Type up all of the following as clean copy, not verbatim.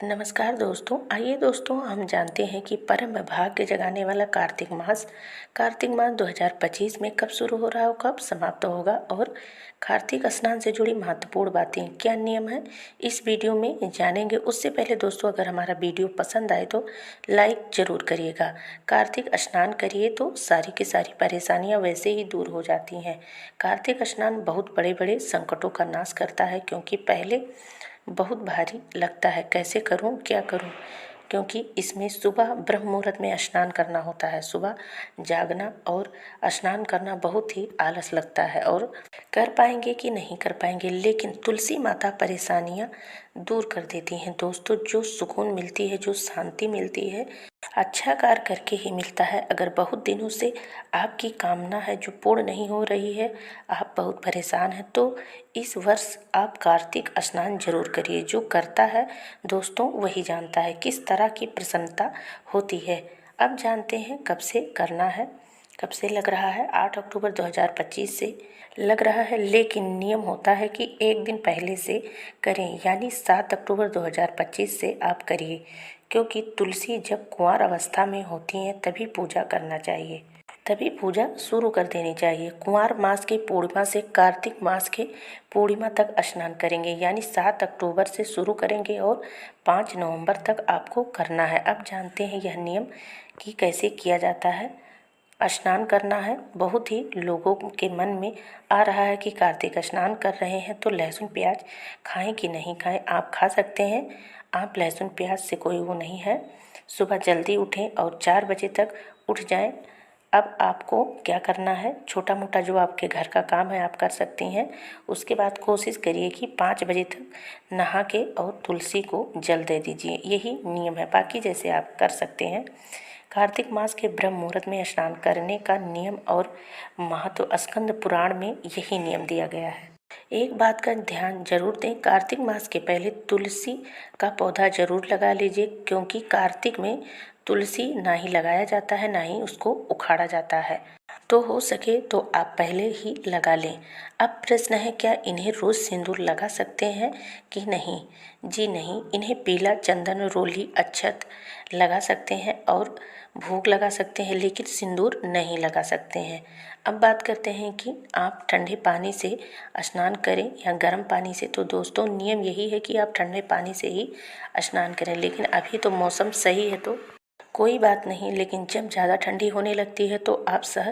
नमस्कार दोस्तों। आइए दोस्तों, हम जानते हैं कि परम भाग्य जगाने वाला कार्तिक मास 2025 में कब शुरू हो रहा है और कब समाप्त होगा, और कार्तिक स्नान से जुड़ी महत्वपूर्ण बातें क्या नियम है, इस वीडियो में जानेंगे। उससे पहले दोस्तों, अगर हमारा वीडियो पसंद आए तो लाइक जरूर करिएगा। कार्तिक स्नान करिए तो सारी की सारी परेशानियां वैसे ही दूर हो जाती हैं। कार्तिक स्नान बहुत बड़े बड़े संकटों का नाश करता है, क्योंकि पहले बहुत भारी लगता है, कैसे करूं क्या करूं, क्योंकि इसमें सुबह ब्रह्म मुहूर्त में स्नान करना होता है। सुबह जागना और स्नान करना बहुत ही आलस लगता है, और कर पाएंगे कि नहीं कर पाएंगे, लेकिन तुलसी माता परेशानियां दूर कर देती हैं दोस्तों। जो सुकून मिलती है, जो शांति मिलती है, अच्छा कार्य करके ही मिलता है। अगर बहुत दिनों से आपकी कामना है जो पूर्ण नहीं हो रही है, आप बहुत परेशान हैं, तो इस वर्ष आप कार्तिक स्नान जरूर करिए। जो करता है दोस्तों वही जानता है किस तरह की प्रसन्नता होती है। अब जानते हैं कब से करना है, कब से लग रहा है। 8 अक्टूबर 2025 से लग रहा है, लेकिन नियम होता है कि एक दिन पहले से करें, यानी 7 अक्टूबर 2025 से आप करिए, क्योंकि तुलसी जब कुंवार अवस्था में होती हैं तभी पूजा करना चाहिए, तभी पूजा शुरू कर देनी चाहिए। कुंवार मास की पूर्णिमा से कार्तिक मास के पूर्णिमा तक स्नान करेंगे, यानी 7 अक्टूबर से शुरू करेंगे और 5 नवंबर तक आपको करना है। अब जानते हैं यह नियम कि कैसे किया जाता है। स्नान करना है। बहुत ही लोगों के मन में आ रहा है कि कार्तिक स्नान कर रहे हैं तो लहसुन प्याज खाएं कि नहीं खाएं। आप खा सकते हैं, आप लहसुन प्याज से कोई वो नहीं है। सुबह जल्दी उठें और 4 बजे तक उठ जाएं। अब आपको क्या करना है, छोटा मोटा जो आपके घर का काम है आप कर सकती हैं। उसके बाद कोशिश करिए कि 5 बजे तक नहा के और तुलसी को जल दे दीजिए। यही नियम है, बाकी जैसे आप कर सकते हैं। कार्तिक मास के ब्रह्म मुहूर्त में स्नान करने का नियम और महत्व स्कंद पुराण में यही नियम दिया गया है। एक बात का ध्यान जरूर दें, कार्तिक मास के पहले तुलसी का पौधा जरूर लगा लीजिए, क्योंकि कार्तिक में तुलसी ना ही लगाया जाता है, ना ही उसको उखाड़ा जाता है। तो हो सके तो आप पहले ही लगा लें। अब प्रश्न है, क्या इन्हें रोज सिंदूर लगा सकते हैं कि नहीं? जी नहीं, इन्हें पीला चंदन, रोली, अक्षत लगा सकते हैं और भोग लगा सकते हैं, लेकिन सिंदूर नहीं लगा सकते हैं। अब बात करते हैं कि आप ठंडे पानी से स्नान करें या गर्म पानी से। तो दोस्तों, नियम यही है कि आप ठंडे पानी से ही स्नान करें, लेकिन अभी तो मौसम सही है तो कोई बात नहीं, लेकिन जब ज़्यादा ठंडी होने लगती है तो आप सह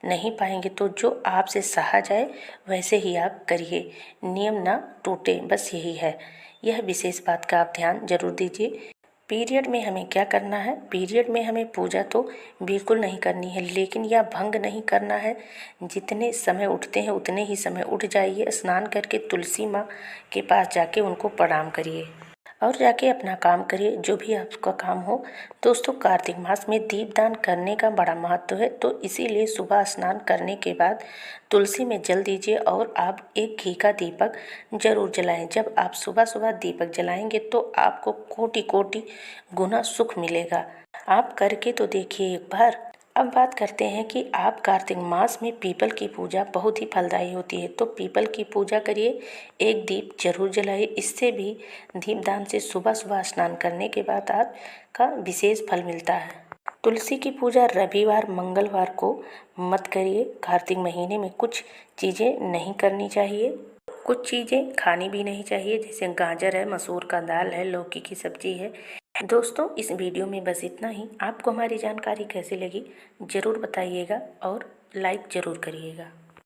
नहीं पाएंगे। तो जो आपसे सहा जाए वैसे ही आप करिए, नियम ना टूटे, बस यही है। यह विशेष बात का आप ध्यान जरूर दीजिए। पीरियड में हमें क्या करना है? पीरियड में हमें पूजा तो बिल्कुल नहीं करनी है, लेकिन यह भंग नहीं करना है। जितने समय उठते हैं उतने ही समय उठ जाइए, स्नान करके तुलसी माँ के पास जाके उनको प्रणाम करिए और जाके अपना काम करिए, जो भी आपका काम हो। दोस्तों, कार्तिक मास में दीपदान करने का बड़ा महत्व है, तो इसीलिए सुबह स्नान करने के बाद तुलसी में जल दीजिए और आप एक घी का दीपक जरूर जलाएं। जब आप सुबह सुबह दीपक जलाएंगे तो आपको कोटि कोटि गुना सुख मिलेगा। आप करके तो देखिए एक बार। अब बात करते हैं कि आप कार्तिक मास में पीपल की पूजा बहुत ही फलदायी होती है, तो पीपल की पूजा करिए, एक दीप जरूर जलाइए। इससे भी दीपदान से सुबह सुबह स्नान करने के बाद आपका विशेष फल मिलता है। तुलसी की पूजा रविवार मंगलवार को मत करिए। कार्तिक महीने में कुछ चीज़ें नहीं करनी चाहिए, कुछ चीज़ें खानी भी नहीं चाहिए, जैसे गाजर है, मसूर का दाल है, लौकी की सब्जी है। दोस्तों, इस वीडियो में बस इतना ही। आपको हमारी जानकारी कैसी लगी ज़रूर बताइएगा और लाइक ज़रूर करिएगा।